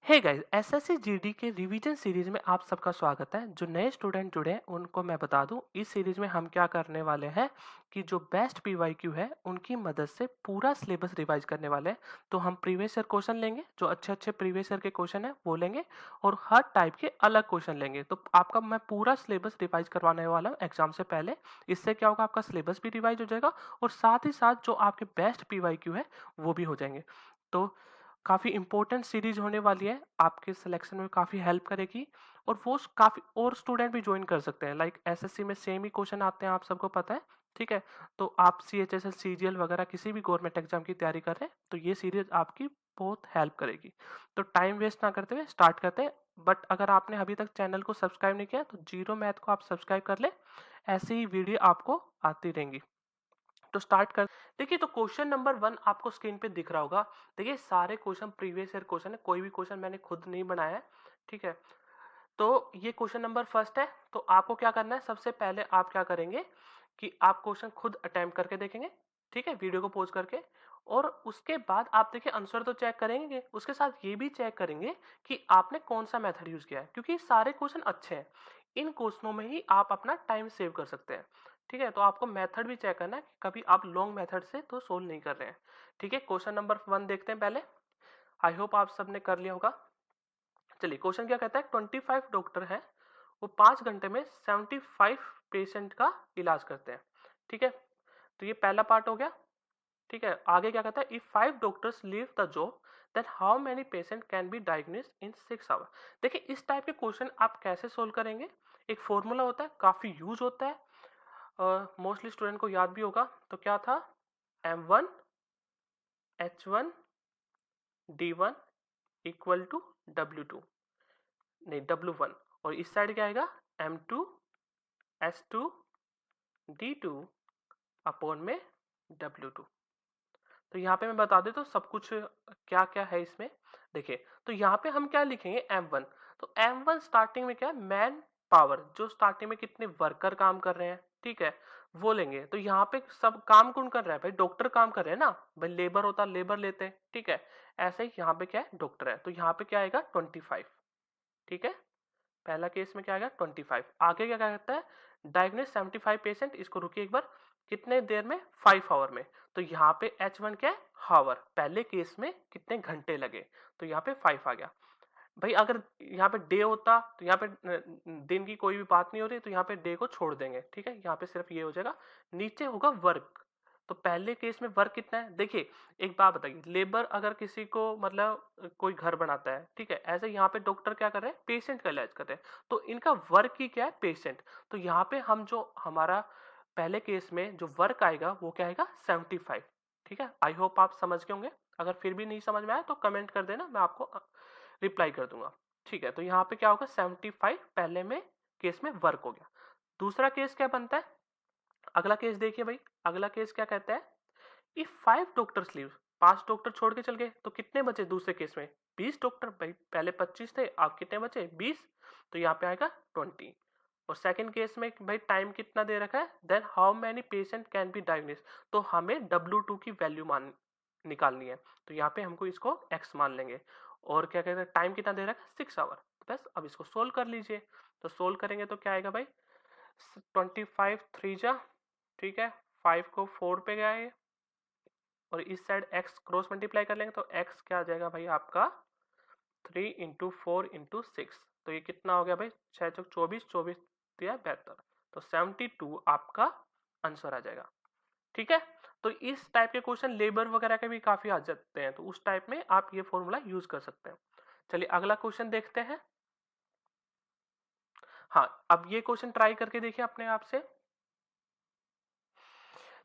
Hey guys, SSC GD के revision series में आप सबका स्वागत है। जो नए स्टूडेंट जुड़े हैं उनको मैं बता दूं, इस सीरीज में हम क्या करने वाले हैं कि जो बेस्ट पीवाईक्यू है उनकी मदद से पूरा सिलेबस रिवाइज करने वाले हैं। तो हम प्रीवियस ईयर क्वेश्चन लेंगे, जो अच्छे अच्छे प्रीवियस ईयर के क्वेश्चन है वो लेंगे और हर टाइप के अलग क्वेश्चन लेंगे। तो आपका मैं पूरा सिलेबस रिवाइज करवाने वाला हूँ एग्जाम से पहले। इससे क्या होगा, आपका सिलेबस भी रिवाइज हो जाएगा और साथ ही साथ जो आपके बेस्ट पीवाईक्यू है वो भी हो जाएंगे। तो काफ़ी इंपॉर्टेंट सीरीज होने वाली है, आपके सिलेक्शन में काफ़ी हेल्प करेगी और वो काफ़ी और स्टूडेंट भी ज्वाइन कर सकते हैं। लाइक एसएससी में सेम ही क्वेश्चन आते हैं, आप सबको पता है। ठीक है, तो आप सीएचएसएल सीजीएल वगैरह किसी भी गवर्नमेंट एग्जाम की तैयारी कर रहे हैं तो ये सीरीज आपकी बहुत हेल्प करेगी। तो टाइम वेस्ट ना करते हुए स्टार्ट करते हैं। बट अगर आपने अभी तक चैनल को सब्सक्राइब नहीं किया तो जीरो मैथ को आप सब्सक्राइब कर ले, ऐसे ही वीडियो आपको आती रहेंगी। तो स्टार्ट कर देखिए। तो क्वेश्चन नंबर 1 आपको स्क्रीन पे दिख रहा होगा। देखिए, सारे क्वेश्चन प्रीवियस ईयर क्वेश्चन है, कोई भी क्वेश्चन मैंने खुद नहीं बनाया है। ठीक है, तो ये क्वेश्चन नंबर फर्स्ट है। तो आपको क्या करना है, सबसे पहले आप क्या करेंगे कि आप क्वेश्चन खुद अटेम्प्ट करके देखेंगे। ठीक है, वीडियो को पॉज करके। और उसके बाद आप देखिए आंसर तो चेक करेंगे, उसके साथ ये भी चेक करेंगे कि आपने कौन सा मेथड यूज किया है, क्योंकि सारे क्वेश्चन अच्छे हैं। इन क्वेश्चनों में ही आप अपना टाइम सेव कर सकते हैं। ठीक है, तो आपको मेथड भी चेक करना है कि कभी आप लॉन्ग मेथड से तो सोल्व नहीं कर रहे हैं। ठीक है, क्वेश्चन नंबर 1 देखते हैं पहले। आई होप आप सबने कर लिया होगा। चलिए, क्वेश्चन क्या कहता है, 25 डॉक्टर हैं, वो 5 घंटे में 75 पेशेंट का इलाज करते हैं। ठीक है, तो ये पहला पार्ट हो गया। ठीक है, आगे क्या कहता है, if 5 doctors leave the job then how many patient can be diagnosed in 6 hour. देखिए, इस टाइप के क्वेश्चन आप कैसे सोल्व करेंगे। एक फॉर्मूला होता है, काफी यूज होता है, मोस्टली स्टूडेंट को याद भी होगा। तो क्या था, M1 H1 D1 equal to W2, नहीं W1। और इस साइड क्या आएगा, M2 S2 D2 अपॉन में W2। तो यहाँ पे मैं बता देता हूँ सब कुछ क्या क्या है इसमें। देखिए, तो यहाँ पे हम क्या लिखेंगे, M1। तो M1 स्टार्टिंग में क्या है, मैन पावर, जो स्टार्टिंग में कितने वर्कर काम कर रहे हैं, ठीक है, वो लेंगे। तो यहाँ पे सब काम कौन कर रहा है भाई, डॉक्टर काम कर रहे हैं ना भाई। लेबर होता लेबर लेते हैं, ठीक है। ऐसे ही यहाँ पे क्या है, डॉक्टर है, तो यहाँ पे क्या आएगा 25। ठीक है, पहला केस में क्या आएगा 25। आगे क्या कहता है, डायग्नोस 75 पेशेंट, इसको रुकिए एक बार, कितने देर में, 5 आवर में। तो यहाँ पे H1 क्या है, हावर, पहले केस में कितने घंटे लगे, तो यहाँ पे 5 आ गया। भाई अगर यहाँ पे डे होता तो यहाँ पे दिन की कोई भी बात नहीं हो रही, तो यहाँ पे डे को छोड़ देंगे। ठीक है, यहाँ पे सिर्फ ये हो जाएगा। नीचे होगा वर्क, तो पहले केस में वर्क कितना है। देखिए, एक बात बताइए, लेबर अगर किसी को मतलब कोई घर बनाता है, ठीक है, ऐसे यहाँ पे डॉक्टर क्या कर रहे हैं, पेशेंट का इलाज कर रहे हैं, तो इनका वर्क ही क्या है, पेशेंट। तो यहाँ पे हम जो हमारा पहले केस में जो वर्क आएगा वो क्या आएगा 75। ठीक है, आई होप आप समझ गए होंगे। अगर फिर भी नहीं समझ में आया तो कमेंट कर देना, मैं आपको रिप्लाई कर दूंगा। ठीक है, तो यहाँ पे क्या होगा 75 पहले में केस में वर्क हो गया। दूसरा केस क्या बनता है, अगला केस देखिए भाई। अगला केस क्या कहता है, इफ 5 डॉक्टर्स लीव, 5 डॉक्टर छोड़ के चल गए, तो कितने बचे दूसरे केस में, 20 डॉक्टर। भाई पहले 25 थे, अब कितने बचे 20, तो यहाँ पे आएगा 20। और सेकंड केस में भाई टाइम कितना दे रखा है, then how many patient can be diagnose, तो हमें W2 की वैल्यू मान निकालनी है, तो यहाँ पे हमको इसको x मान लेंगे। और क्या कहते हैं, टाइम कितना दे रखा है 6 आवर। बस अब इसको सोल्व कर लीजिए। तो सोल्व करेंगे तो क्या आएगा भाई, 25 3 जा, ठीक है, 5 को 4 पे गया ये, और इस साइड x क्रॉस मल्टीप्लाई कर लेंगे तो x क्या आ जाएगा भाई आपका 3 × 4 × 6। तो ये कितना हो गया भाई, 6 × 24, 24 दिया 72, तो 72 आपका आंसर आ जाएगा। ठीक है, तो इस टाइप के क्वेश्चन लेबर वगैरह के भी काफी आ जाते हैं, तो उस टाइप में आप ये फॉर्मूला यूज कर सकते हैं। चलिए अगला क्वेश्चन देखते हैं। हाँ, अब ये क्वेश्चन ट्राई करके देखिए अपने आप से।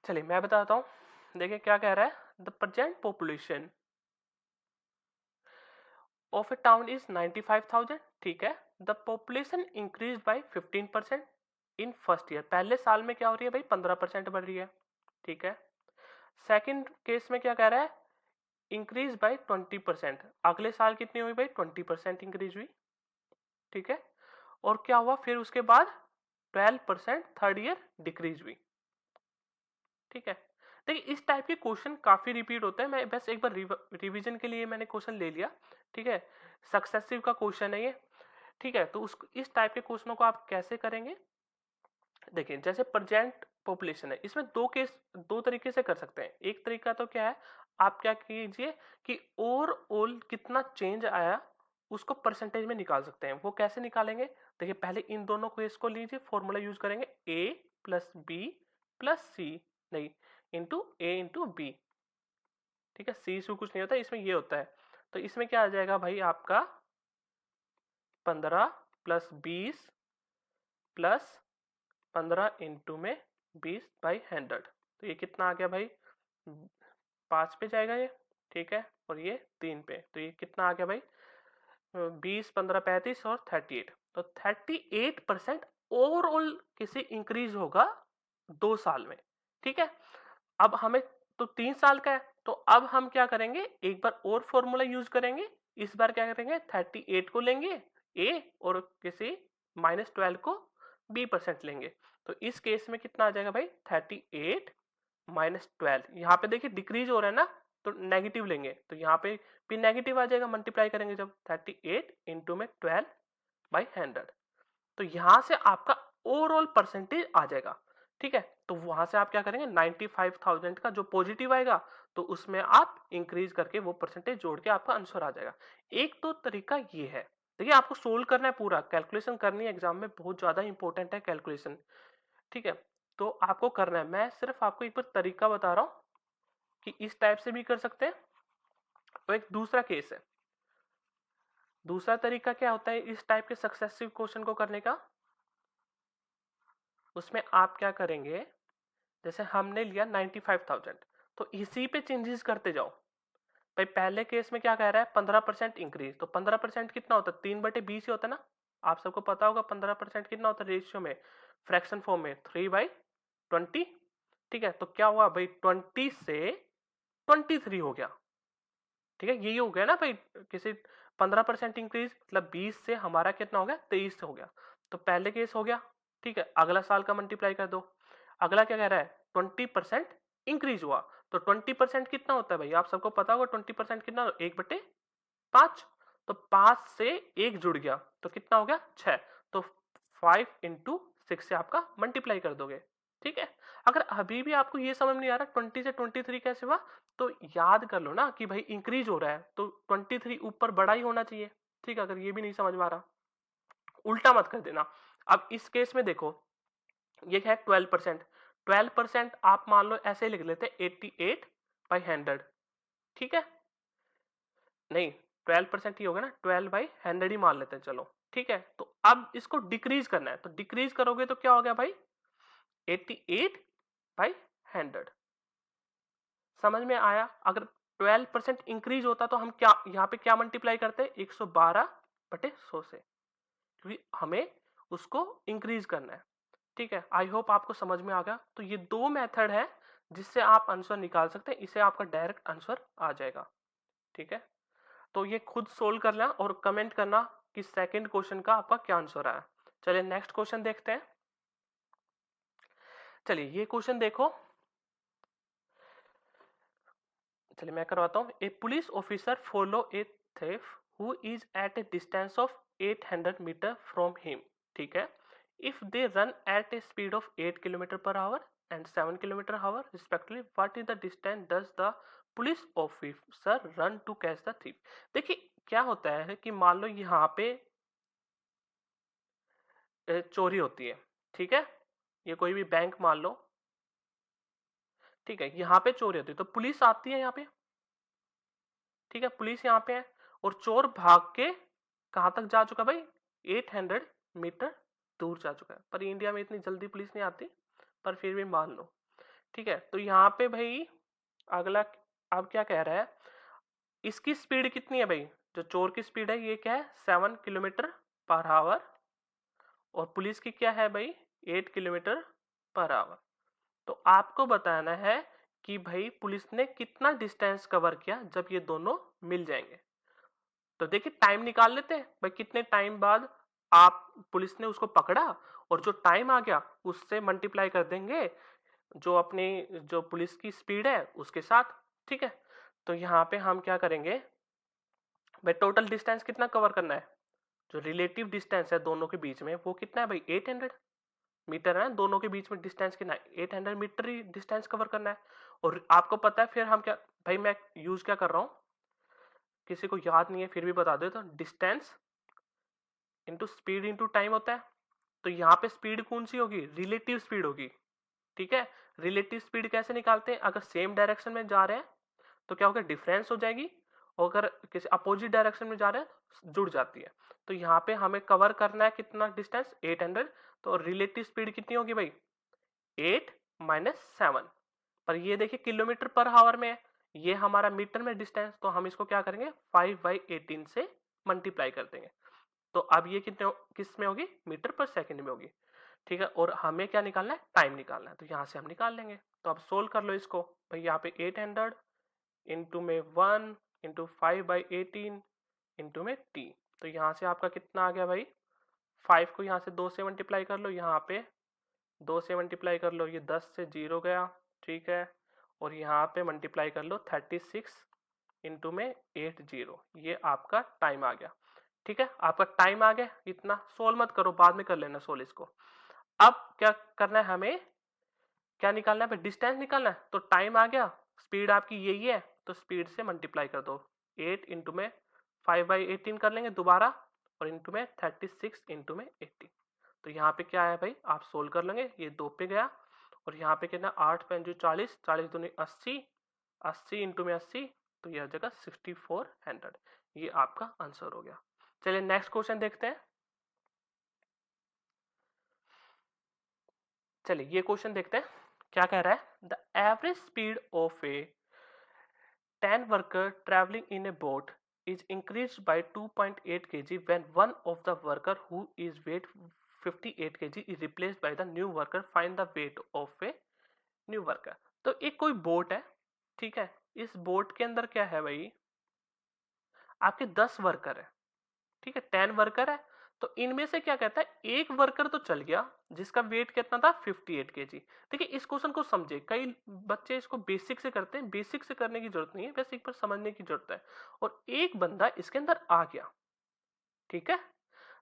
चलिए मैं बताता हूँ। देखिए क्या कह रहा है, the present population of A town is 95,000। ठीक है, the population increase by 15% in first year. पहले साल में क्या हो रही है भाई, 15% बढ़ रही है। ठीक है, सेकंड केस में क्या कह रहा है, इंक्रीज बाय 20%, अगले साल कितनी हुई भाई 20% इंक्रीज हुई। ठीक है, और क्या हुआ फिर उसके बाद 12% थर्ड ईयर डिक्रीज हुई। ठीक है, देखिए इस टाइप के क्वेश्चन काफी रिपीट होते हैं, मैं बस एक बार रिवीजन के लिए मैंने क्वेश्चन ले लिया। ठीक है, सक्सेसिव का क्वेश्चन है ये। ठीक है, तो इस टाइप के क्वेश्चनों को आप कैसे करेंगे? देखिए, जैसे प्रेजेंट पॉपुलेशन है, इसमें दो तरीके से कर सकते हैं। एक तरीका तो क्या है, आप क्या कीजिए कि ओवरऑल कितना चेंज आया उसको परसेंटेज में निकाल सकते हैं। वो कैसे निकालेंगे? देखिए, पहले इन दोनों केस को लीजिए, फॉर्मूला यूज करेंगे a प्लस बी प्लस सी, नहीं, इंटू ए इंटू बी। ठीक है, सी से कुछ नहीं होता, इसमें ये होता है। तो इसमें क्या आ जाएगा भाई आपका 15 प्लस 20 प्लस 15 इंटू में 20/100। तो ये कितना आ गया भाई? 5 पे जाएगा ये। ठीक है, और ये 3 पे, तो ये कितना आ गया भाई? 20, 15, 35 और 38। तो 38% ओवरऑल किसी इंक्रीज होगा 2 साल में। ठीक है, अब हमें तो 3 साल का है, तो अब हम क्या करेंगे, एक बार और फॉर्मूला यूज करेंगे। इस बार क्या करेंगे, 38 को लेंगे ए और किसी -12 को b% लेंगे। तो इस केस में कितना आ जाएगा भाई? 38 -12। यहाँ पे देखिए डिक्रीज हो रहा है ना, तो नेगेटिव लेंगे, तो यहाँ पे भी नेगेटिव आ जाएगा, मल्टीप्लाई करेंगे जब। 38 इंटू में 12/100। तो यहां से आपका ओवरऑल परसेंटेज आ जाएगा। ठीक है, तो वहां से आप क्या करेंगे, 95,000 का जो पॉजिटिव आएगा तो उसमें आप इंक्रीज करके वो परसेंटेज जोड़ के आपका आंसर आ जाएगा। एक तो तरीका ये है। देखिए, आपको सोल्व करना है, पूरा कैलकुलेशन करनी है, एग्जाम में बहुत ज्यादा इंपॉर्टेंट है कैलकुलेशन। ठीक है, तो आपको करना है, मैं सिर्फ आपको एक बार तरीका बता रहा हूं कि इस टाइप से भी कर सकते हैं। तो एक दूसरा केस है, दूसरा तरीका क्या होता है इस टाइप के सक्सेसिव क्वेश्चन को करने का। उसमें आप क्या करेंगे, जैसे हमने लिया 95,000, तो इसी पे चेंजेस करते जाओ। भाई पहले केस में क्या कह रहा है, 15% इंक्रीज, तो 15% कितना होता है? 3/20 ही होता है ना। आप सबको पता होगा 15% कितना होता है रेशियो में, फ्रैक्शन फॉर्म में 3/20। ठीक है, तो क्या हुआ भाई, 20 से 23 हो गया। ठीक है, यही हो गया ना भाई, किसी 15% इंक्रीज मतलब 20 से हमारा कितना हो गया, 23 हो गया। तो पहले केस हो गया। ठीक है, अगला साल का मल्टीप्लाई कर दो। अगला क्या कह रहा है, 20% इंक्रीज हुआ, तो 20% कितना होता है भाई, आप सबको पता होगा 20% कितना, 1/5। तो 5 से 1 जुड़ गया तो कितना हो गया, 6। तो 5 × 6 से आपका मल्टीप्लाई कर दोगे। ठीक है, अगर अभी भी आपको ये समझ नहीं आ रहा 20 से 23 कैसे हुआ, तो याद कर लो ना कि भाई इंक्रीज हो रहा है तो 23 ऊपर बड़ा ही होना चाहिए। ठीक है, अगर ये भी नहीं समझ में आ रहा, उल्टा मत कर देना। अब इस केस में देखो, ये है 12%। 12% आप मान लो ऐसे लिख लेते 88/100। ठीक है, नहीं, 12% ही होगा ना, 12/100 ही मान लेते हैं, चलो। ठीक है, तो अब इसको डिक्रीज करना है, तो डिक्रीज करोगे तो क्या हो गया भाई, 88/100। समझ में आया? अगर 12% इंक्रीज होता तो हम क्या यहाँ पे क्या मल्टीप्लाई करते हैं, 112/100 से, क्योंकि हमें उसको इंक्रीज करना है। ठीक है, आई होप आपको समझ में आ गया। तो ये दो मेथड है जिससे आप आंसर निकाल सकते हैं, इसे आपका डायरेक्ट आंसर आ जाएगा। ठीक है, तो ये खुद सोल्व करना और कमेंट करना कि सेकंड क्वेश्चन का आपका क्या आंसर आया। चलिए नेक्स्ट क्वेश्चन देखते हैं। चलिए ये क्वेश्चन देखो, चलिए मैं करवाता हूँ। A police officer follow a thief who is at a distance of 800 metre from him. ठीक है, if they run at a speed of 8 km/h and 7 km/h respectively, what is the distance does the police officer run to catch the thief. देखिए क्या होता है कि मान लो यहाँ पे चोरी होती है। ठीक है, ये कोई भी बैंक मान लो। ठीक है, यहाँ पे चोरी होती है तो पुलिस आती है यहाँ पे। ठीक है, पुलिस यहाँ पे है और चोर भाग के कहां तक जा चुका भाई, 800 मीटर दूर जा चुका है। पर इंडिया में इतनी जल्दी पुलिस नहीं आती, पर फिर भी मान लो। ठीक है, तो यहाँ पे भाई अगला अब क्या कह रहा है, इसकी स्पीड कितनी है भाई, जो चोर की स्पीड है ये क्या है, 7 km/h, और पुलिस की क्या है भाई, 8 km/h। तो आपको बताना है कि भाई पुलिस ने कितना डिस्टेंस कवर किया जब ये दोनों मिल जाएंगे। तो देखिए टाइम निकाल लेते हैं भाई, कितने टाइम बाद आप पुलिस ने उसको पकड़ा, और जो टाइम आ गया उससे मल्टीप्लाई कर देंगे जो अपनी जो पुलिस की स्पीड है उसके साथ। ठीक है, तो यहाँ पे हम क्या करेंगे, भाई टोटल डिस्टेंस कितना कवर करना है, जो रिलेटिव डिस्टेंस है दोनों के बीच में वो कितना है भाई 800 मीटर है, दोनों के बीच में डिस्टेंस कितना है 800 मीटर ही डिस्टेंस कवर करना है। और आपको पता है फिर हम क्या, भाई मैं यूज क्या कर रहा हूं, किसी को याद नहीं है फिर भी बता दे, तो distance into speed into time होता है। तो यहाँ पे स्पीड कौन सी होगी, रिलेटिव स्पीड होगी, ठीक है। रिलेटिव स्पीड कैसे निकालते हैं, अगर सेम डायरेक्शन में जा रहे हैं तो क्या होगा, डिफरेंस हो जाएगी, और अगर किसी अपोजिट डायरेक्शन में जा रहे हैं जुड़ जाती है। तो यहाँ पे हमें कवर करना है कितना डिस्टेंस 800, तो रिलेटिव स्पीड कितनी होगी भाई 8 माइनस 7, पर ये देखिए किलोमीटर पर आवर में है, ये हमारा मीटर में डिस्टेंस, तो हम इसको क्या करेंगे 5/18 से मल्टीप्लाई कर देंगे। तो अब ये कितने किस में होगी, मीटर पर सेकंड में होगी, ठीक है। और हमें क्या निकालना है, टाइम निकालना है, तो यहां से हम निकाल लेंगे। तो अब सोल्व कर लो इसको, भाई यहाँ पे 800 इंटू में 1 इंटू 5/18 इंटू में t, तो यहाँ से आपका कितना आ गया भाई, 5 को यहाँ से 2 से मल्टीप्लाई कर लो, यहाँ पे 2 से मल्टीप्लाई कर लो, ये 10 से 0 गया, ठीक है। और यहाँ पे मल्टीप्लाई कर लो 36 इंटू में 80, ये आपका टाइम आ गया, ठीक है। आपका टाइम आ गया, इतना सोल्व मत करो, बाद में कर लेना सोल्व इसको। अब क्या करना है, हमें क्या निकालना है, डिस्टेंस निकालना है। तो टाइम आ गया, स्पीड आपकी यही है, तो स्पीड से मल्टीप्लाई कर दो, 8 इंटू में 5/18 कर लेंगे दोबारा, और इंटू में 36 इंटू में 80। तो यहाँ पे क्या है भाई, आप सोल्व कर लेंगे, ये 2 पे गया, और यहाँ पे कितना 8 5 40, 40 दूनी 80, 80 इंटू में 80, तो यह हो जाएगा 6400, ये आपका आंसर हो गया। चलिए नेक्स्ट क्वेश्चन देखते हैं। चलिए ये क्वेश्चन देखते हैं, क्या कह रहा है, the average speed of A 10 worker traveling in a boat is increased by 2.8 kg when one of the worker who is weight 58 kg is replaced by the new worker. Find the weight of a new worker। तो एक कोई boat है, ठीक है, इस boat के अंदर क्या है भाई, आपके 10 वर्कर है, ठीक है, 10 वर्कर है। तो इनमें से क्या कहता है, एक वर्कर तो चल गया जिसका वेट कितना था 58 केजी। देखिए इस क्वेश्चन को समझे, कई बच्चे इसको बेसिक से करते हैं, बेसिक से करने की जरूरत नहीं है, बस एक बार समझने की जरूरत है। और एक बंदा इसके अंदर आ गया, ठीक है।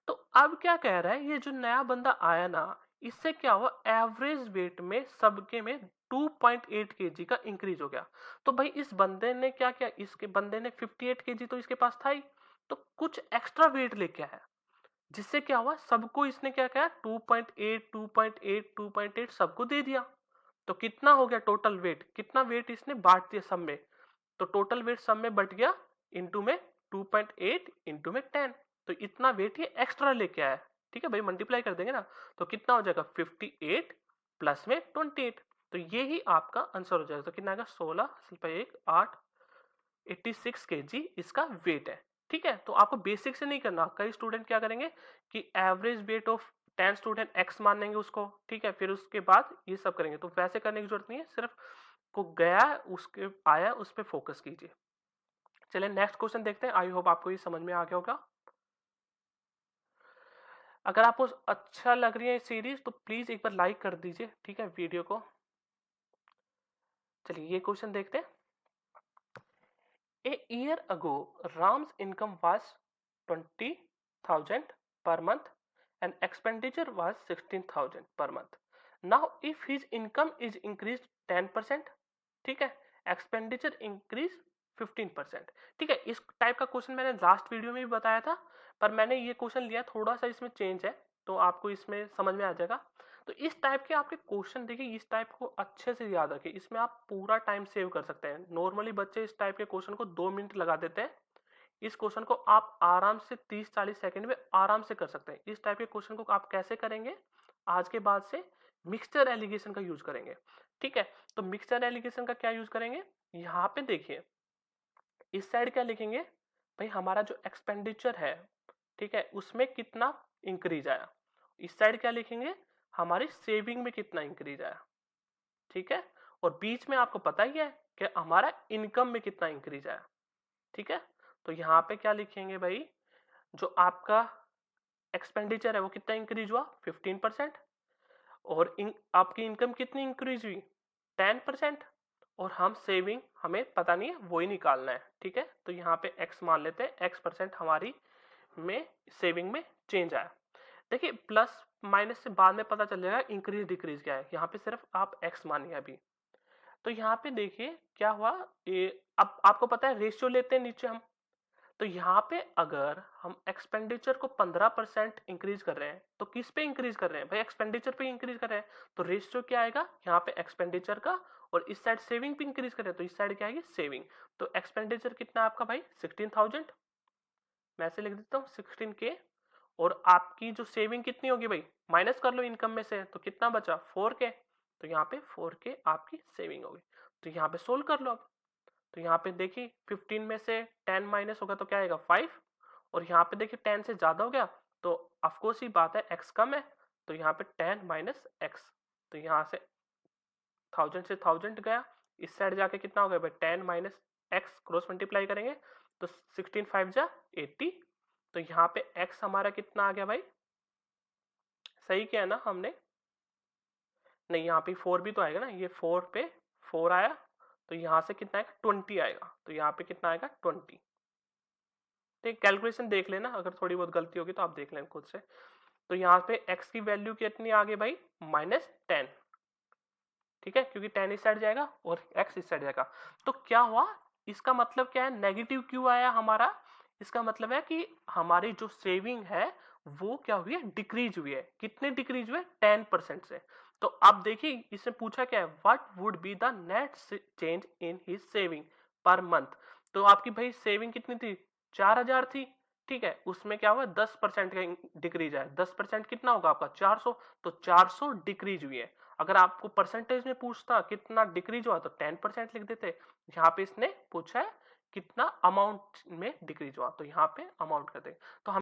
तो अब क्या कह रहा है, ये जो नया बंदा आया ना, इससे क्या हुआ, एवरेज वेट में सबके में 2.8 केजी का इंक्रीज हो गया। तो भाई इस बंदे ने क्या किया, इसके बंदे ने 58 केजी तो इसके पास था ही, तो कुछ एक्स्ट्रा वेट लेके आया, जिससे क्या हुआ, सबको इसने क्या किया 2.8 2.8 2.8 सबको दे दिया। तो कितना हो गया टोटल वेट, कितना वेट इसने बांट दिया सब में, तो टोटल वेट सब में बट गया इंटू में 2.8 इंटू में 10, तो इतना वेट ये एक्स्ट्रा लेके आया, ठीक है भाई, मल्टीप्लाई कर देंगे ना, तो कितना हो जाएगा 58 प्लस में 28, तो ये ही आपका आंसर हो जाएगा। तो कितना आएगा 16 86 केजी इसका वेट है, ठीक है। तो आपको बेसिक से नहीं करना, कई स्टूडेंट क्या करेंगे कि average weight of 10 student x मान लेंगे उसको, ठीक है, फिर उसके बाद ये सब करेंगे, तो वैसे करने की जरूरत नहीं है, सिर्फ को गया उसके आया उस पर फोकस कीजिए। चलिए नेक्स्ट क्वेश्चन देखते हैं, आई होप आपको ये समझ में आ गया होगा। अगर आपको अच्छा लग रही है सीरीज तो प्लीज एक बार लाइक कर दीजिए, ठीक है, वीडियो को। चलिए ये क्वेश्चन देखते हैं। A year ago, Ram's income was 20,000 per month and expenditure was 16,000 per month. Now, if his income is increased 10%, ठीक है, expenditure increase 15%, ठीक है। इस टाइप का क्वेश्चन मैंने लास्ट वीडियो में भी बताया था, पर मैंने ये क्वेश्चन लिया, थोड़ा सा इसमें चेंज है, तो आपको इसमें समझ में आ जाएगा। तो इस टाइप के आपके क्वेश्चन देखिए, इस टाइप को अच्छे से याद रखिए, इसमें आप पूरा टाइम सेव कर सकते हैं। नॉर्मली बच्चे इस टाइप के क्वेश्चन को 2 मिनट लगा देते हैं, इस क्वेश्चन को आप आराम से 30-40 सेकंड में आराम से कर सकते हैं। इस टाइप के क्वेश्चन को आप कैसे करेंगे, आज के बाद से मिक्सचर एलिगेशन का यूज करेंगे, ठीक है। तो मिक्सचर एलिगेशन का क्या यूज करेंगे, यहाँ पे देखिए इस साइड क्या लिखेंगे भाई, हमारा जो एक्सपेंडिचर है, ठीक है, उसमें कितना इंक्रीज आया। इस साइड क्या लिखेंगे, हमारी सेविंग में कितना इंक्रीज आया, ठीक है। और बीच में आपको पता ही है कि हमारा इनकम में कितना इंक्रीज आया, ठीक है। तो यहाँ पे क्या लिखेंगे भाई, जो आपका एक्सपेंडिचर है वो कितना इंक्रीज हुआ 15%, और आपकी इनकम कितनी इंक्रीज हुई 10%, और हम सेविंग हमें पता नहीं है, वो ही निकालना है। ठीक है, तो यहाँ पे x मान लेते हैं, x% हमारी में सेविंग में चेंज आया। देखिए प्लस माइनस से बाद में पता चल जाएगा इंक्रीज डिक्रीज क्या है, यहाँ पे सिर्फ आप x मानिए अभी। तो यहाँ पे देखिए क्या हुआ, ये अब आपको पता है रेशियो लेते हैं नीचे हम, तो यहाँ पे अगर हम एक्सपेंडिचर को 15% इंक्रीज कर रहे हैं तो किस पे इंक्रीज कर रहे हैं भाई, एक्सपेंडिचर पे इंक्रीज कर रहे हैं, तो रेशियो क्या आएगा यहाँ पे एक्सपेंडिचर का, और इस साइड सेविंग पे इंक्रीज कर रहे हैं तो इस साइड क्या आएगी सेविंग। तो एक्सपेंडिचर कितना आपका भाई 16,000, मैं ऐसे लिख देता हूँ 16K, और आपकी जो सेविंग कितनी होगी भाई, माइनस कर लो इनकम में से, तो कितना बचा 4K, तो यहाँ पे 4K आपकी सेविंग होगी। तो यहाँ पे सोल्व कर लो अब, तो यहाँ पे देखिए 15 में से 10 माइनस होगा तो क्या आएगा 5, और यहाँ पे देखिए 10 से ज्यादा हो गया तो ऑफकोर्स ही बात है x कम है, तो यहाँ पे 10 माइनस एक्स, तो यहाँ से 1000 से 1000 गया, इस साइड जाके कितना हो गया भाई 10 माइनस एक्स, क्रॉस मल्टीप्लाई करेंगे तो 16 5 जा 80, तो यहाँ पे x हमारा कितना आ गया भाई, सही किया ना हमने, नहीं यहाँ पे 4 भी तो आएगा ना, ये 4 पे 4 आया, तो यहाँ से कितना आएगा 20 आएगा, तो यहाँ पे कितना आएगा 20। ठीक, कैलकुलेशन देख लेना, अगर थोड़ी बहुत गलती होगी तो आप देख लेना खुद से। तो यहाँ पे x की वैल्यू कितनी आ गई भाई -10, ठीक है, क्योंकि 10 इस साइड जाएगा और x इस साइड जाएगा। तो क्या हुआ, इसका मतलब क्या है, नेगेटिव क्यों आया हमारा, इसका मतलब है कि हमारी जो सेविंग है वो क्या हुई है, डिक्रीज हुई है। कितने डिक्रीज हुए, 10% से। तो अब देखिए इससे पूछा क्या है, what would be the net change in his saving per month. तो आपकी भाई सेविंग कितनी थी, 4,000 थी, ठीक है, उसमें क्या हुआ 10% का डिक्रीज है, 10% कितना होगा आपका 400, तो 400 डिक्रीज हुई है। अगर आपको परसेंटेज में पूछता कितना डिक्रीज हुआ तो 10% लिख देते, यहाँ पे इसने पूछा है कितना अमाउंट में डिक्रीज हुआ, तो यहाँ पे अमाउंट कर देंगे। तो हम